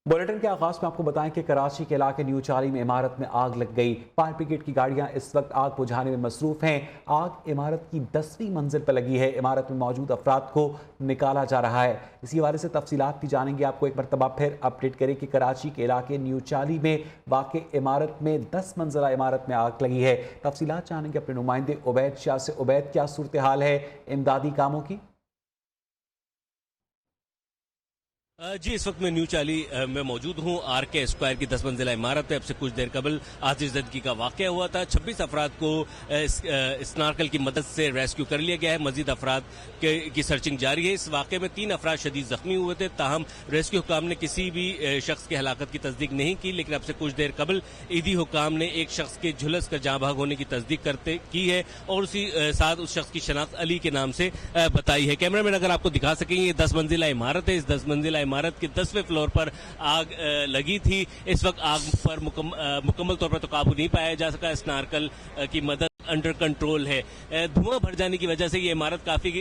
Bulletin के आगाज में आपको बताएं कि कराची के इलाके न्यू चाली में इमारत में आग लग गई। फायर ब्रिगेड की गाड़ियां इस वक्त आग बुझाने में मसरूफ हैं। आग इमारत की 10वीं मंजिल पर लगी है। इमारत में मौजूद अफराद को निकाला जा रहा है। इसी हवाले से तफसीलात भी जानेंगे। आपको एक मरतबा फिर अपडेट करें कि कराची के इलाके न्यू चाली में वाक़ इमारत में 10 मंजिला इमारत में आग लगी है। तफसीलात जानेंगे अपने नुमाइंदे उबैद शाह से। उबैद, क्या सूरत हाल है इमदादी कामों की? जी, इस वक्त मैं न्यू चाली में मौजूद हूँ। आरके स्क्वायर की 10 मंजिला इमारत है। अब से कुछ देर कबल आतिशज़दगी का वाक़या हुआ था। 26 अफराद को स्नार्कल की मदद से रेस्क्यू कर लिया गया है। मजीद अफराद की सर्चिंग जारी है। इस वाक़े में 3 अफराद शदीद जख्मी हुए थे। ताहम रेस्क्यू हुकाम ने किसी भी शख्स की हलाकत की तस्दीक नहीं की, लेकिन अब से कुछ देर कबल ईदी हुकाम ने एक शख्स के झुलस कर जहाँ भाग होने की तस्दीक की है और उसी साथ उस शख्स की शनाख्त अली के नाम से बताई है। कैमरा मैन अगर आपको दिखा सकेंगे, ये 10 मंजिला इमारत है। इस 10 मंजिला इमारत के 10वें फ्लोर पर आग लगी थी। इस वक्त आग पर मुकम्मल तौर पर तो काबू नहीं पाया जा सका। स्नार्कल की मदद अंडर कंट्रोल है। धुआं भर जाने की वजह से ये इमारत काफी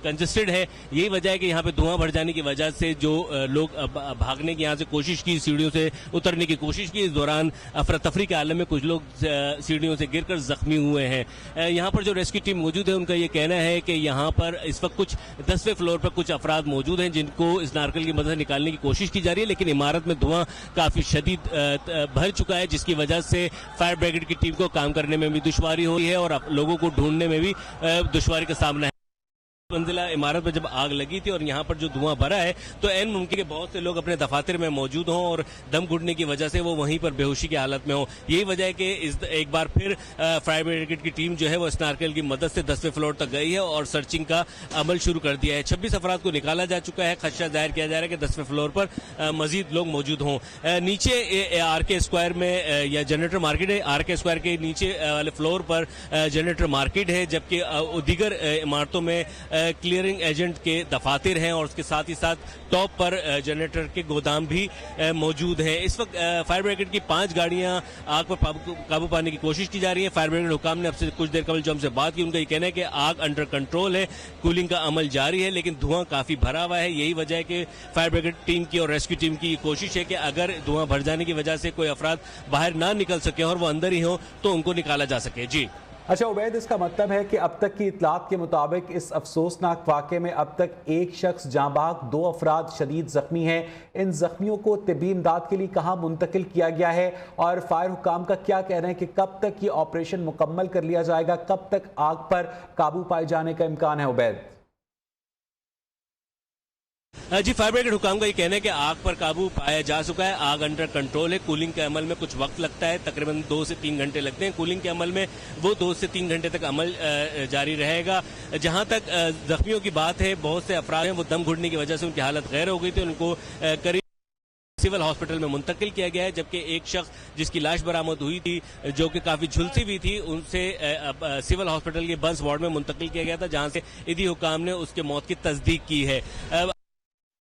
कंजेस्टेड है। यही वजह है कि यहाँ पे धुआं भर जाने की वजह से जो लोग भागने की यहाँ से कोशिश की, सीढ़ियों से उतरने की कोशिश की, इस दौरान अफरा तफरी के आलम में कुछ लोग सीढ़ियों से गिरकर जख्मी हुए हैं। यहाँ पर जो रेस्क्यू टीम मौजूद है उनका ये कहना है कि यहाँ पर इस वक्त कुछ 10वें फ्लोर पर कुछ अफराद मौजूद हैं जिनको इस नारकल की मदद से निकालने की कोशिश की जा रही है, लेकिन इमारत में धुआं काफी शदीद भर चुका है, जिसकी वजह से फायर ब्रिगेड की टीम को काम करने में भी दुश्वारी हो रही है और लोगों को ढूंढने में भी दुश्वारी का सामना है। मंजिला इमारत में जब आग लगी थी और यहाँ पर जो धुआं भरा है तो एन मुमकिन है बहुत से लोग अपने दफातर में मौजूद हों और दम घुटने की वजह से वो वहीं पर बेहोशी की हालत में हो। यही वजह है कि एक बार फिर फायर ब्रिगेड की टीम जो है वो स्नार्कल की मदद से 10वें फ्लोर तक गई है और सर्चिंग का अमल शुरू कर दिया है। 26 अफराद को निकाला जा चुका है। खदशा जाहिर किया जा रहा है कि 10वें फ्लोर पर मजीद लोग मौजूद हों। नीचे आरके स्क्वायर में या जनरेटर मार्केट है। आरके स्क्वायर के नीचे वाले फ्लोर पर जनरेटर मार्केट है, जबकि दीगर इमारतों में क्लियरिंग एजेंट के दफातर हैं और उसके साथ ही साथ टॉप पर जनरेटर के गोदाम भी मौजूद हैं। इस वक्त फायर ब्रिगेड की 5 गाड़ियां आग पर काबू पाने की कोशिश की जा रही है। फायर ब्रिगेड हुकाम ने अब से कुछ देर कबल जो हमसे बात की, उनका ये कहना है कि आग अंडर कंट्रोल है, कूलिंग का अमल जारी है, लेकिन धुआं काफी भरा हुआ है। यही वजह है कि फायर ब्रिगेड टीम की और रेस्क्यू टीम की कोशिश है कि अगर धुआं भर जाने की वजह से कोई अफराद बाहर ना निकल सके और वो अंदर ही हो तो उनको निकाला जा सके। जी अच्छा उबैद, इसका मतलब है कि अब तक की इतलात के मुताबिक इस अफसोसनाक वाक़े में अब तक एक शख्स जांबाग, 2 अफराद शदीद जख्मी हैं। इन जख्मियों को तिब्बी इमदाद के लिए कहाँ मुंतकिल किया गया है और फायर हुकाम का क्या कहना है कि कब तक ये ऑपरेशन मुकम्मल कर लिया जाएगा, कब तक आग पर काबू पाए जाने का इम्कान है? उबैद जी, फायर ब्रिगेड हुकाम का ये कहना है कि आग पर काबू पाया जा चुका है। आग अंडर कंट्रोल है। कूलिंग के अमल में कुछ वक्त लगता है, तकरीबन 2 से 3 घंटे लगते हैं। कूलिंग के अमल में वो 2 से 3 घंटे तक अमल जारी रहेगा। जहां तक जख्मियों की बात है, बहुत से अफराद हैं वो दम घुटने की वजह से उनकी हालत गैर हो गई थी, उनको करीब सिविल हॉस्पिटल में मुंतकिल किया गया है, जबकि एक शख्स जिसकी लाश बरामद हुई थी जो कि काफी झुलसी हुई थी, उनसे सिविल हॉस्पिटल के बंस वार्ड में मुंतकिल किया गया था, जहां से ईदी हुकाम ने उसके मौत की तस्दीक की है।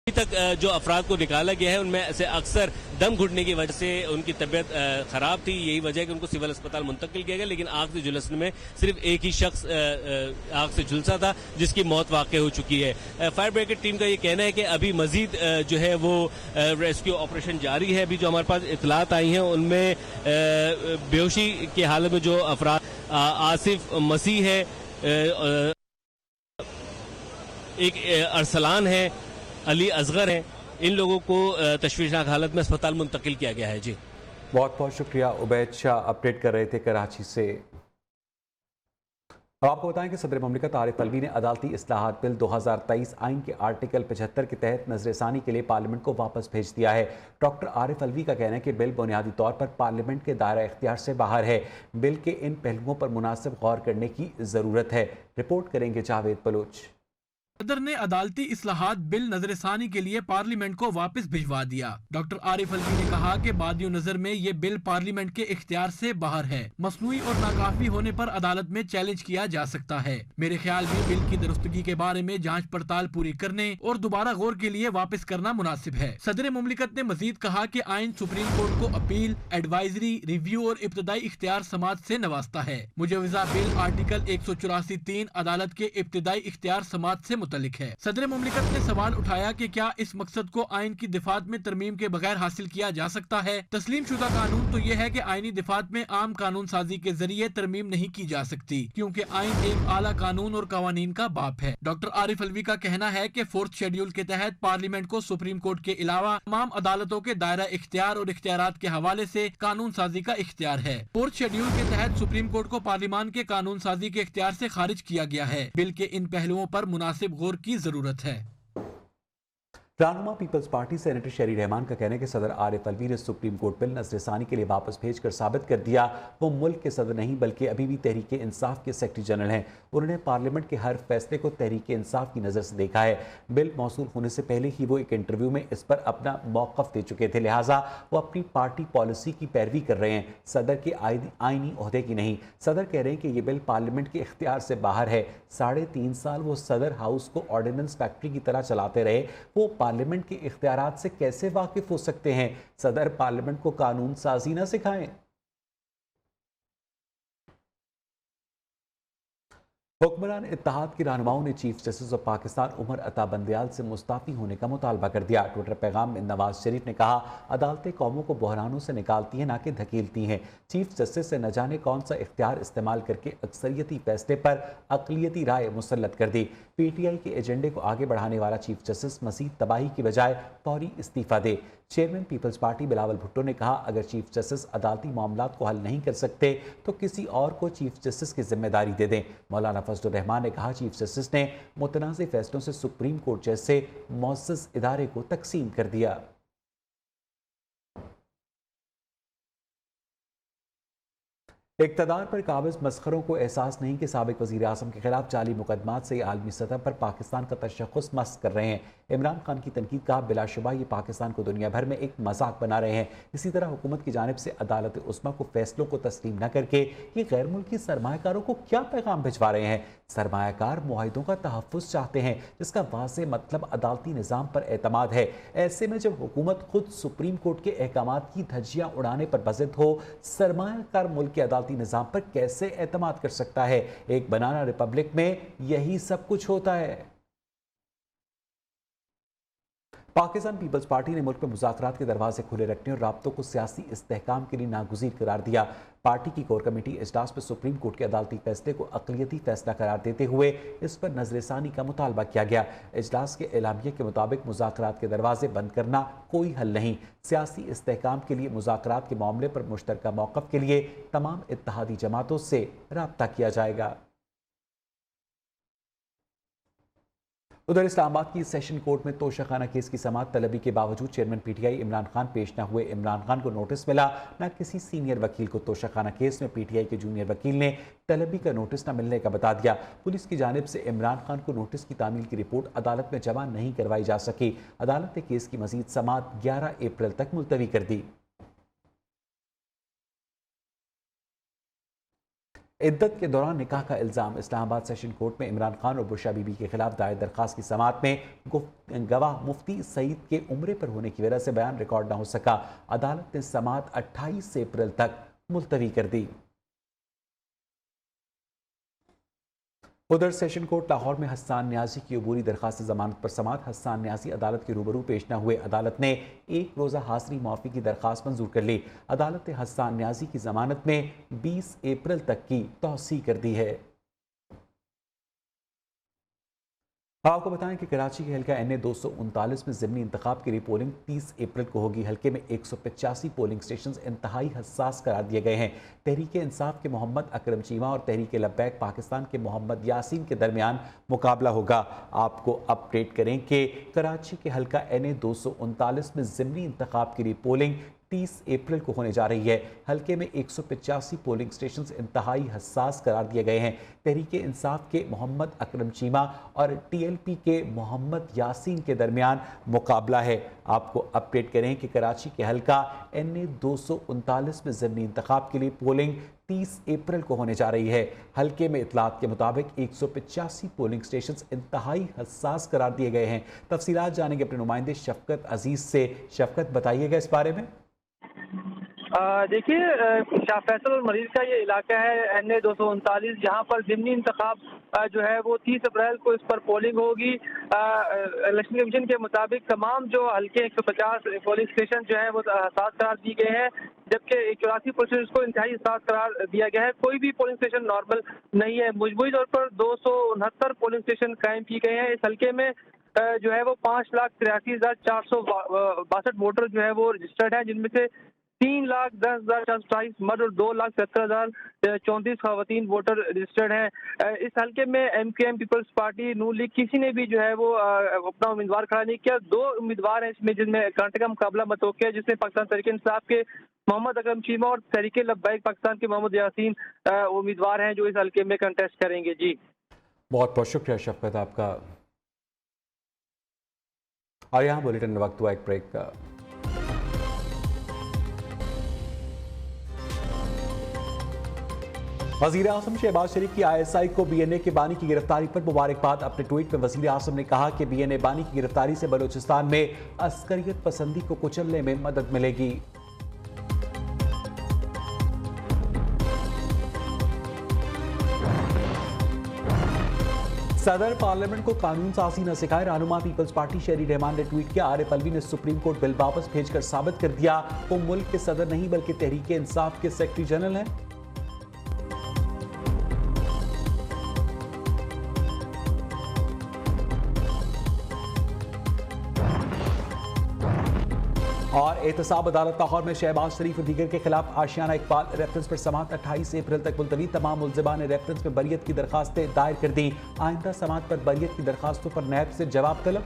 अभी तक जो अफराद को निकाला गया है उनमें से अक्सर दम घुटने की वजह से उनकी तबीयत खराब थी। यही वजह है कि उनको सिविल अस्पताल मुंतकिल किया गया, लेकिन आग से झुलसने में सिर्फ एक ही शख्स आग से झुलसा था जिसकी मौत वाक़ हो चुकी है। फायर ब्रिगेड टीम का ये कहना है कि अभी मजीद जो है वो रेस्क्यू ऑपरेशन जारी है। अभी जो हमारे पास इतलात आई हैं उनमें बेहोशी की हालत में जो अफराद आसिफ मसीह है, एक अरसलान है, अली असगर हैं, इन लोगों को तशवीशनाक हालत में अस्पताल मुंतकिल किया गया है। जी बहुत बहुत शुक्रिया। उबैद शाह अपडेट कर रहे थे कराची से। अब आपको बताएं कि सदर ममलिकत आरिफ अलवी ने अदालती इस्लाहात बिल 2023 आइन के आर्टिकल 75 के तहत नजरसानी के लिए पार्लियामेंट को वापस भेज दिया है। डॉक्टर आरिफ अलवी का कहना है कि बिल बुनियादी तौर पर पार्लियामेंट के दायरा इख्तियार से बाहर है। बिल के इन पहलुओं पर मुनासिब गौर करने की जरूरत है। रिपोर्ट करेंगे जावेद बलोच। सदर ने अदालती इस्लाहात बिल नजरसानी के लिए पार्लियामेंट को वापस भिजवा दिया। डॉक्टर आरिफ अलवी ने कहा कि बादियों नजर में ये बिल पार्लियामेंट के इख्तियार से बाहर है। मसनूई और नाकाफी होने पर अदालत में चैलेंज किया जा सकता है। मेरे ख्याल में बिल की दुरुस्तगी के बारे में जांच पड़ताल पूरी करने और दोबारा गौर के लिए वापस करना मुनासिब है। सदर मुमलिकत ने मजीद कहा कि आइन सुप्रीम कोर्ट को अपील, एडवाइजरी, रिव्यू और इब्तदाई इख्तियार समाज से नवाजता है। मुजवजा बिल आर्टिकल 184(3) अदालत के इब्तदाई इख्तियार समाज से मुतल्लिक है। सदर मुमलिकत ने सवाल उठाया कि क्या इस मकसद को आइन की दिफात में तरमीम के बगैर हासिल किया जा सकता है। तस्लीम शुदा कानून तो यह है कि आइनी दिफात में आम कानून साजी के जरिए तरमीम नहीं की जा सकती, क्योंकि आइन एक आला कानून और कवानीन का बाप है। डॉक्टर आरिफ अलवी का कहना है कि 4th शेड्यूल के तहत पार्लियामेंट को सुप्रीम कोर्ट के अलावा तमाम अदालतों के दायरा इख्तियार और इख्तियारात के हवाले से कानून साजी का इख्तियार है। 4th शेड्यूल के तहत सुप्रीम कोर्ट को पार्लियामान के कानून साजी के इख्तियार से खारिज किया गया है। बिल के इन पहलुओं पर मुनासिब गौर की जरूरत है। रहनुमा पीपल्स पार्टी सेनेटर शरी रहमान का कहना है कि सदर आरिफ अलवी ने सुप्रीम कोर्ट बिल नजरसानी के लिए वापस भेजकर साबित कर दिया वो मुल्क के सदर नहीं बल्कि अभी भी तहरीक इंसाफ के सेक्रेटरी जनरल हैं। उन्होंने पार्लियामेंट के हर फैसले को तहरीक इंसाफ की नज़र से देखा है। बिल मौसूल होने से पहले ही वो एक इंटरव्यू में इस पर अपना मौक़िफ़ दे चुके थे, लिहाजा वो अपनी पार्टी पॉलिसी की पैरवी कर रहे हैं, सदर के आइनी ओहदे की नहीं। सदर कह रहे हैं कि ये बिल पार्लियामेंट के इख्तियार से बाहर है। 3.5 साल वो सदर हाउस को ऑर्डिनेंस फैक्ट्री की तरह चलाते रहे, वो पार्लियामेंट के इख्तियारात से कैसे वाकिफ हो सकते हैं। सदर पार्लियामेंट को कानून साजी ना सिखाएं। हुक्मरान इत्तेहाद के रहनुमाओं ने chief justice of Pakistan Umar Ata Bandial से मुस्ताफ़ी होने का मुतालबा कर दिया। ट्विटर पैगाम में नवाज शरीफ ने कहा, अदालतें कौमों को बहरानों से निकालती हैं, ना कि धकेलती हैं। चीफ जस्टिस से न जाने कौन सा इख्तियार इस्तेमाल करके अक्सरियती फैसले पर अक़लियती राय मुसल्लत कर दी। PTI के एजेंडे को आगे बढ़ाने वाला चीफ जस्टिस मज़ीद तबाही की बजाय फौरी इस्तीफ़ा दे। चेयरमैन पीपल्स पार्टी बिलावल भुट्टो ने कहा, अगर चीफ जस्टिस अदालती मामलात को हल नहीं कर सकते तो किसी और को चीफ जस्टिस की जिम्मेदारी दे दें। मौलाना फजलुर रहमान ने कहा, चीफ जस्टिस ने मुतनाज़ फैसलों से सुप्रीम कोर्ट जैसे मुअज़्ज़ज़ इदारे को तकसीम कर दिया। इक़्तिदार पर काबिज़ मस्खरों को एहसास नहीं कि साबिक़ वज़ीर आज़म के खिलाफ जाली मुकदमात से आलमी सतह पर पाकिस्तान का तशख़्ख़ुस मस्त कर रहे हैं। इमरान खान की तनकीद का बिलाशुबा ये पाकिस्तान को दुनिया भर में एक मजाक बना रहे हैं। इसी तरह हुकूमत की जानिब से अदालत उस्मा को फैसलों को तस्लीम न करके ये गैर मुल्की सरमायाकारों को क्या पैगाम भिजवा रहे हैं। सरमायाकार मुआहिदों का तहफ़्फ़ुज़ चाहते हैं, जिसका वाज़ेह मतलब अदालती निज़ाम पर एतमाद है। ऐसे में जब हुकूमत खुद सुप्रीम कोर्ट के अहकामात की धज्जियाँ उड़ाने पर बज़िद हो, सरमायाकार मुल्क के अदालती निज़ाम पर कैसे एतमाद कर सकता है। एक बनाना रिपब्लिक में यही सब कुछ होता है। पाकिस्तान पीपल्स पार्टी ने मुल्क में मुज़ाकरात के दरवाजे खुले रखने और राब्तों को सियासी इस्तेहकाम के लिए नागुज़ीर करार दिया। पार्टी की कोर कमेटी इजलास में सुप्रीम कोर्ट के अदालती फैसले को अक़लियती फैसला करार देते हुए इस पर नजरसानी का मुतालबा किया गया। इजलास के एलामिया के मुताबिक मुज़ाकरात के दरवाजे बंद करना कोई हल नहीं। सियासी इस्तेहकाम के लिए मुज़ाकरात के मामले पर मुश्तरका मौक़िफ़ के लिए तमाम इत्तेहादी जमातों से राब्ता किया जाएगा। उधर इस्लामाबाद की सेशन कोर्ट में तोशाखाना केस की समाअत तलबी के बावजूद चेयरमैन PTI इमरान खान पेश न हुए। इमरान खान को नोटिस मिला, न किसी सीनियर वकील को। तोशाखाना केस में PTI के जूनियर वकील ने तलबी का नोटिस न मिलने का बता दिया। पुलिस की जानिब से इमरान खान को नोटिस की तामील की रिपोर्ट अदालत में जमा नहीं करवाई जा सकी। अदालत ने केस की मजीद समाअत 11 अप्रैल तक मुलतवी कर दी। इद्दत के दौरान निकाह का इल्ज़ाम। इस्लामाबाद सेशन कोर्ट में इमरान खान और बुशरा बीबी के खिलाफ दायर दरखास्त की समाअत में गवाह मुफ्ती सईद के उम्रे पर होने की वजह से बयान रिकॉर्ड न हो सका। अदालत ने समाअत 28 अप्रैल तक मुलतवी कर दी। उधर सेशन कोर्ट लाहौर में हस्सान न्याजी की अबूरी दरखास्त जमानत पर समाअत। हस्सान न्याजी अदालत के रूबरू पेश न हुए। अदालत ने एक रोज़ा हाज़िरी माफ़ी की दरखास्त मंजूर कर ली। अदालत ने हस्सान न्याजी की जमानत में 20 अप्रैल तक की तौसीह कर दी है। आपको बताएं कि कराची के हल्का NA 239 में ज़िमनी इंतखाब के लिए पोलिंग 30 अप्रैल को होगी। हल्के में 185 पोलिंग स्टेशन इंतहाई हसास करार दिए गए हैं। तहरीक इंसाफ के मोहम्मद अकरम चीमा और तहरीक लब्बैक पाकिस्तान के मोहम्मद यासीन के दरमियान मुकाबला होगा। आपको अपडेट करें कि कराची के हल्का NA 239 में ज़िमनी इंतखाब के लिए पोलिंग 30 अप्रैल को होने जा रही है। हल्के में 185 पोलिंग स्टेशन इंतहाई हसास करार दिए गए हैं। तहरीक इंसाफ के मोहम्मद अकरम चीमा और TLP के मोहम्मद यासीन के दरमियान मुकाबला है। आपको अपडेट करें कि कराची के हल्का NA 239 में ज़िमनी इंतखाब के लिए पोलिंग 30 अप्रैल को होने जा रही है। हल्के में इतलात के मुताबिक 185 पोलिंग स्टेशन इंतहाई हसास करार दिए गए हैं। तफसीलात जानेंगे अपने नुमाइंदे शफकत अजीज से। शफकत, बताइएगा इस बारे में। देखिए, शाह फैसल और मरीज का ये इलाका है NA 239, जहाँ पर ज़िमनी इंतखाब जो है वो 30 अप्रैल को इस पर पोलिंग होगी। इलेक्शन कमीशन के मुताबिक तमाम जो हल्के 150 पोलिंग स्टेशन जो है वो हसास करार दिए गए हैं, जबकि 84 पोलिंग को इंतहाई हसास करार दिया गया है। कोई भी पोलिंग स्टेशन नॉर्मल नहीं है। मजमूई तौर पर 269 पोलिंग स्टेशन कायम किए गए हैं। इस हल्के में जो है वो 5,83,462 वोटर जो है वो रजिस्टर्ड हैं, जिनमें से 3,10,427 मर्द और 2,70,034 खवातीन वोटर रजिस्टर्ड हैं। इस हल्के में MQM पीपल्स पार्टी नून लीग किसी ने भी जो है वो अपना उम्मीदवार खड़ा नहीं किया। 2 उम्मीदवार हैं इसमें, जिनमें कर्नाटक का मुकाबला मतवक्किल है, जिसमें पाकिस्तान तहरीक इंसाफ के मोहम्मद अकरम चीमा और तहरीक लब्बैक पाकिस्तान के मोहम्मद यासीन उम्मीदवार हैं जो इस हल्के में कंटेस्ट करेंगे। जी, बहुत बहुत शुक्रिया शफकत आपका। और यहाँ बुलेटिन में वक्त हुआ एक ब्रेक का। वज़ीर आज़म शहबाज शरीफ की ISI को BNA के बानी की गिरफ्तारी पर मुबारकबाद। अपने ट्वीट में वज़ीर आज़म ने कहा कि BNA बानी की गिरफ्तारी से बलूचिस्तान में अस्करियत पसंदी को कुचलने में मदद मिलेगी। सदर पार्लियामेंट को कानून साजी न सिखाए, रहनुमा पीपल्स पार्टी शहरी रहमान ने ट्वीट किया। आरिफ अलवी ने सुप्रीम कोर्ट बिल वापस भेजकर साबित कर दिया वो मुल्क के सदर नहीं बल्कि तहरीक इंसाफ के सेक्रेटरी जनरल हैं। और एहतसाब अदालत लाहौर में शहबाज शरीफ और दीगर के खिलाफ आशियाना इकबाल रेफरेंस पर समाअत 28 अप्रैल तक मुलतवी। तमाम मुल्ज़िमान ने रेफरेंस में बरियत की दरखास्तें दायर कर दी। आइंदा समाअत पर बरियत की दरखास्तों पर नैब से जवाब तलब।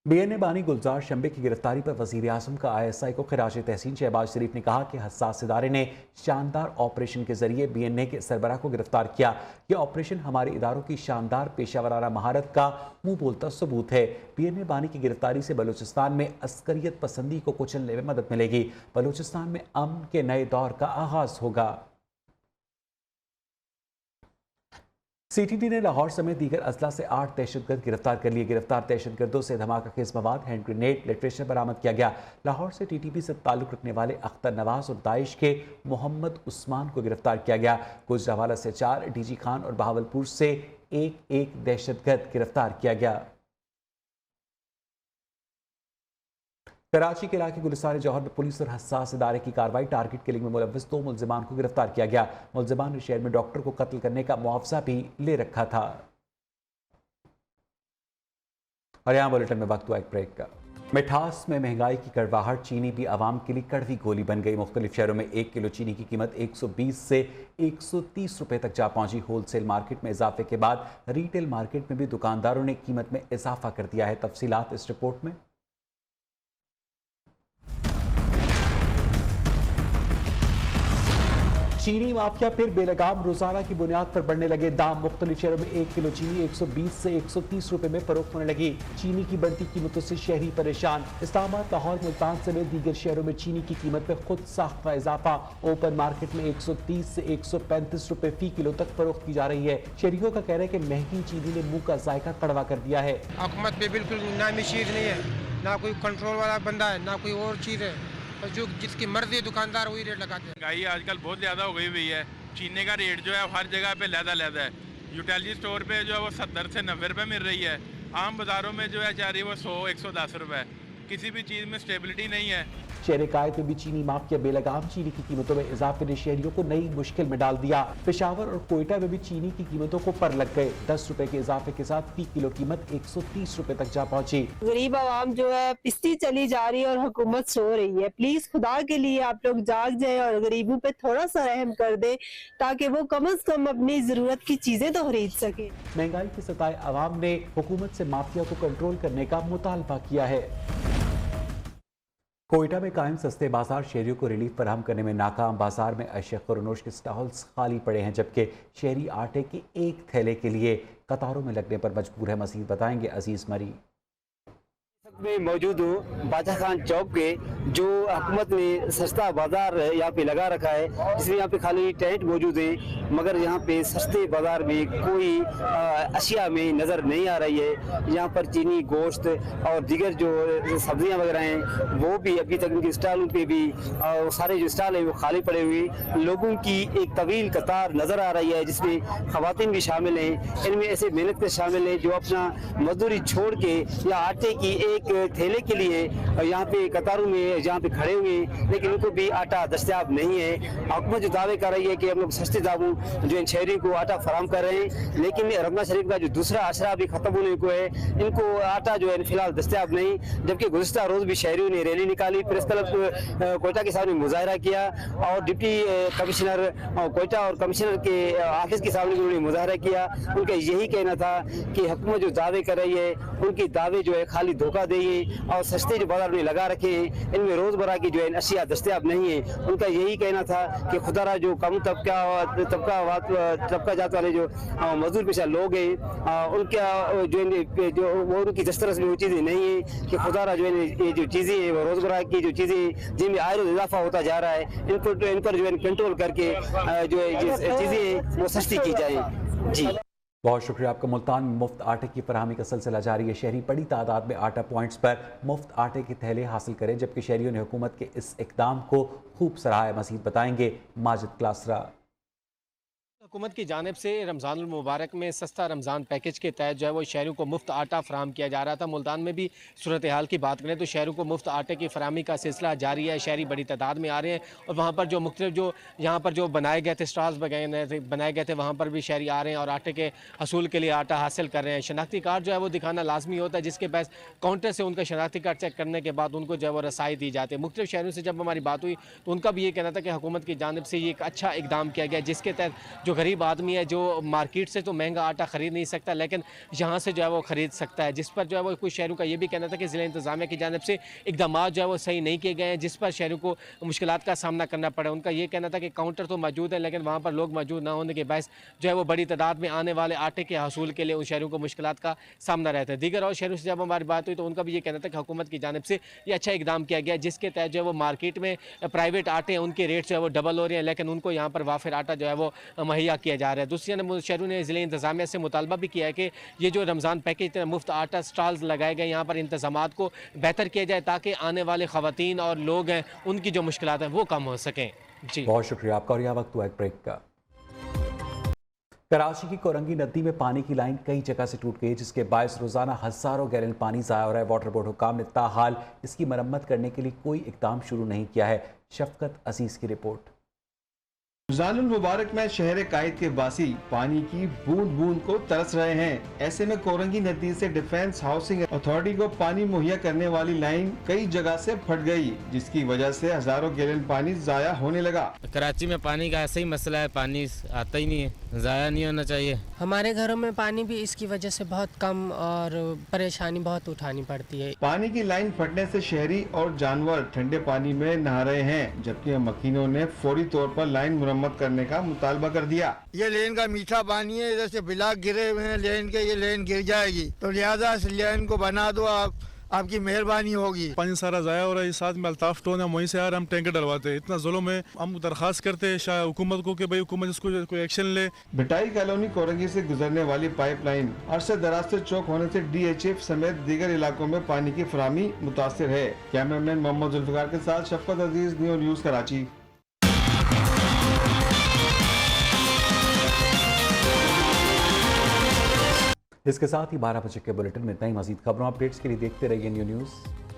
BNA बानी गुलजार शंबे की गिरफ्तारी पर वज़ीर आज़म का ISI को खिराज तहसीन। शहबाज शरीफ ने कहा कि हसास इदारे ने शानदार ऑपरेशन के जरिए BNA के सरबराह को गिरफ्तार किया। यह ऑपरेशन हमारे इदारों की शानदार पेशावराना महारत का मुंह बोलता सबूत है। BNA बानी की गिरफ्तारी से बलूचिस्तान में अस्करियत पसंदी को कुचलने में मदद मिलेगी। बलूचिस्तान में अमन के नए दौर का आगाज होगा। CTD ने लाहौर समेत दीगर अजला से 8 दहशतगर्द गिरफ्तार कर लिए। गिरफ्तार दहशतगर्दों से धमाका खेज मवाद, हैंड ग्रेनेड, लिटरेचर बरामद किया गया। लाहौर से TTP से ताल्लुक रखने वाले अख्तर नवाज और दाइश के मोहम्मद उस्मान को गिरफ्तार किया गया। गुजरावाला से 4, DG खान और बहावलपुर से एक दहशतगर्द गिरफ्तार किया गया। कराची के इलाके गुलिस्तान जौहर में पुलिस और हसास इदारे की कार्रवाई। टारगेट किलिंग में मुलव्वस 2 मुल्जिमान को गिरफ्तार किया गया। मुल्जिमान ने शहर में डॉक्टर को कत्ल करने का मुआवजा भी ले रखा था। और यहाँ बुलेटिन में वक्त हुआ एक ब्रेक का। मिठास में महंगाई की कड़वाहट, चीनी भी आवाम के लिए कड़वी गोली बन गई। मुख्तलिफ शहरों में 1 किलो चीनी की कीमत 120 से 130 रुपए तक जा पहुंची। होलसेल मार्केट में इजाफे के बाद रिटेल मार्केट में भी दुकानदारों ने कीमत में इजाफा कर दिया है। तफसीलात इस रिपोर्ट में। चीनी माफिया फिर बेलगाम, रोजाना की बुनियाद पर बढ़ने लगे दाम। मुख्तलिफ शहरों में 1 किलो चीनी 120 से 130 रुपए में फरोख्त होने लगी। चीनी की बढ़ती कीमतों से शहरी परेशान। इस्लामाबाद, लाहौर, मुल्तान समेत दीगर शहरों में चीनी की कीमत में खुद साख्ता इजाफा। ओपन मार्केट में 130 से 135 रुपए फी किलो तक फरोख्त की जा रही है। शहरियों का कहना है कि महंगी चीनी ने मुंह का जायका कड़वा कर दिया है। हुकूमत पे बिल्कुल नामिशीर नहीं है, ना कोई कंट्रोल वाला बंदा है, ना कोई और चीज़ है। जो जिसकी मर्जी दुकानदार वही रेट लगाते हैं। महंगाई आजकल बहुत ज़्यादा हो गई हुई है। चीनी का रेट जो है हर जगह पे लहदा है। यूटिलिटी स्टोर पे जो है वो 70 से 90 रुपये मिल रही है। आम बाज़ारों में जो है जा रही है वो 100-110 रुपये। किसी भी चीज़ में स्टेबिलिटी नहीं है। शहर कायद में भी चीनी माफिया बेलगाम चीनी की कीमतों में इजाफे ने शहरियों को नई मुश्किल में डाल दिया। पेशावर और कोयटा में भी चीनी की कीमतों को पर लग गए। 10 रुपए के इजाफे के साथ फी किलो कीमत 130 रुपए तक जा पहुंची। गरीब आवाम जो है पिसती चली जा रही है और हुकूमत सो रही है। प्लीज खुदा के लिए आप लोग जाग जाए और गरीबों पे थोड़ा सा रहम कर दे, ताकि वो कम से कम अपनी जरूरत की चीजें तो खरीद सके। महंगाई के सताए आवाम ने हुकूमत से माफिया को कंट्रोल करने का मुतालबा किया है। कोयटा में कायम सस्ते बाजार शहरियों को रिलीफ फराहम करने में नाकाम। बाजार में अशिया खुरनोश के स्टॉल्स खाली पड़े हैं, जबकि शहरी आटे के एक थैले के लिए कतारों में लगने पर मजबूर है। मजीद बताएंगे अजीज मरी। मैं मौजूद हूँ बादशाह खान चौक पे, जो हुकूमत ने सस्ता बाजार यहाँ पे लगा रखा है, जिसमें यहाँ पे खाली टेंट मौजूद है, मगर यहाँ पे सस्ते बाजार में कोई अशिया में नज़र नहीं आ रही है। यहाँ पर चीनी, गोश्त और दीगर जो सब्जियाँ वगैरह हैं वो भी अभी तक उनके स्टॉलों पे भी सारे जो स्टॉल हैं वो खाली पड़े हुए। लोगों की एक तवील कतार नज़र आ रही है, जिसमें ख़वातीन भी शामिल हैं। इनमें ऐसे मेहनत के शामिल हैं जो अपना मजदूरी छोड़ के या आटे की एक थैले के लिए यहाँ पे कतारों में यहाँ पे खड़े हुए, लेकिन उनको भी आटा दस्तयाब नहीं है। हुकूमत जो दावे कर रही है कि हम लोग सस्ते दामों जो इन शहरी को आटा फराम कर रहे हैं, लेकिन रमज़ान शरीफ का जो दूसरा अशरा भी खत्म होने को है, इनको आटा जो है फिलहाल दस्तयाब नहीं। जबकि गुज़िश्ता रोज़ भी शहरियों ने रैली निकाली, प्रेस क्लब कोयटा के सामने मुजाहरा किया और डिप्टी कमिश्नर कोयटा और कमिश्नर के ऑफिस के सामने उन्होंने मुजाहरा किया। उनका यही कहना था कि हुकूमत जो दावे कर रही है उनकी दावे जो है खाली धोखा दे और सस्ते जो बाजार में लगा रखे हैं, इनमें रोज़मर्रा की जो है अशिया दस्तयाब नहीं है। उनका यही कहना था कि खुदारा जो कम तबका जात वाले जो मजदूर पेशा लोग हैं, उनका जो वो उनकी दस्तरस में वो चीज़ें नहीं है कि खुदारा जो है ये जो चीज़ें हैं वो रोज़मर्रा की जो चीज़ें जिनमें आय रोज़ इजाफा होता जा रहा है, इन पर जो है कंट्रोल करके जो है चीज़ें वो सस्ती की जाए। जी बहुत शुक्रिया आपका। मुल्तान में मुफ्त आटे की फराहमी का सिलसिला जारी है। शहरी बड़ी तादाद में आटा पॉइंट्स पर मुफ्त आटे के थैले हासिल करें, जबकि शहरियों ने हुकूमत के इस इकदाम को खूब सराहा। मज़ीद बताएंगे माजिद क्लासरा। हुकूमत की जानिब से रमज़ानुल मुबारक में सस्ता रमज़ान पैकेज के तहत जो है वो शहरों को मुफ्त आटा फराम किया जा रहा था। मुल्तान में भी सूरत हाल की बात करें तो शहरों को मुफ्त आटे की फरामी का सिलसिला जारी है। शहरी बड़ी तादाद में आ रहे हैं और वहाँ पर जो मुख्तलिफ जो यहाँ पर जो बनाए गए थे स्टॉल्स बनाए गए थे वहाँ पर भी शहरी आ रहे हैं और आटे के हसूल के लिए आटा हासिल कर रहे हैं। शनाख्ती कार्ड जो है वो दिखाना लाजमी होता है, जिसके पास काउंटर से उनका शनाख्ती कार्ड चेक करने के बाद उनको जो है वो रसाई दी जाती है। मुख्तलिफ शहरों से जब हमारी बात हुई तो उनका भी ये कहना था कि हुकूमत की जानिब से ये एक अच्छा इकदाम किया गया, जिसके तहत जो गरीब आदमी है जो मार्केट से तो महंगा आटा खरीद नहीं सकता, लेकिन यहाँ से जो है वो खरीद सकता है। जिस पर जो है वो कुछ शहरों का ये भी कहना था कि ज़िला इंतज़ामिया की जानिब से इकदाम जो है वो सही नहीं किए गए हैं, जिस पर शहरों को मुश्किलात का सामना करना पड़ा। उनका ये कहना था कि काउंटर तो मौजूद है, लेकिन वहाँ पर लोग मौजूद ना होने के बायस जो है वो बड़ी तादाद में आने वाले आटे के हसूल के लिए उन शहरों को मुश्किलात का सामना रहता है। दीगर और शहरों से जब हमारी बात हुई तो उनका भी ये कहना था कि हुकूमत की जानिब से ये अच्छा इकदाम किया गया, जिसके तहत जो है वो मार्केट में प्राइवेट आटे हैं उनके रेट जो है वो डबल हो रहे हैं, लेकिन उनको यहाँ पर वाफिर आटा जो है वो मुहैया किया जा रहा है। दूसरी शहरों ने ज़िले इंतज़ामिया से मुतालबा भी किया है कि ये जो रमज़ान पैकेज मुफ्त आटा स्टॉल्स लगाए गए यहाँ पर इंतज़ामात को बेहतर किया जाए, ताकि आने वाले ख़वातीन और लोग हैं उनकी जो मुश्किलात हैं वो कम हो सकें। जी बहुत शुक्रिया आपका। और यह वक्त हुआ एक ब्रेक का। कराची की कोरंगी नदी में पानी की लाइन कई जगह से टूट गई, जिसके बायस रोजाना हजारों गैलन पानी ज़ाया हो रहा है। वाटर बोर्ड हुकाम ने ताहाल इसकी मरम्मत करने के लिए कोई इकदाम शुरू नहीं किया है। शफकत अजीज की रिपोर्ट। रमज़ानुल मुबारक में शहर कायद के बासी पानी की बूंद बूंद को तरस रहे हैं। ऐसे में कोरंगी नदी से डिफेंस हाउसिंग अथॉरिटी को पानी मुहैया करने वाली लाइन कई जगह से फट गई, जिसकी वजह से हजारों गैलन पानी जाया होने लगा। कराची में पानी का ऐसा ही मसला है, पानी आता ही नहीं है, जाया नहीं होना चाहिए। हमारे घरों में पानी भी इसकी वजह से बहुत कम और परेशानी बहुत उठानी पड़ती है। पानी की लाइन फटने से शहरी और जानवर ठंडे पानी में नहा रहे हैं, जबकि मकीनों ने फौरी तौर पर लाइन मरम्मत करने का मुतालबा कर दिया। ये लेन का मीठा पानी है, इधर से ब्लॉक गिरे हुए हैं लेन के, ये लेन गिर जाएगी, तो लिहाजा इस लेन को बना दो, आपकी मेहरबानी होगी। पानी सारा जाया हो रहा है। साथ में अल्ताफ टोन है, वहीं से यार हम टैंकर डलवाते हैं। इतना जुल्म है, हम दरखास्त करते हैं हुकूमत को कि भाई हुकूमत इसको कोई एक्शन ले। भिटाई कॉलोनी कोरंगी से गुजरने वाली पाइपलाइन अरसे दराज से चौक होने से DHF समेत दीगर इलाकों में पानी की फराहमी मुतासिर है। कैमरामैन मोहम्मद जुल्फिकार के साथ शफकत अजीज, न्यूज़ कराची। इसके साथ ही 12 बजे के बुलेटिन में इतना ही। मजीद खबरों अपडेट्स के लिए देखते रहिए न्यूज़।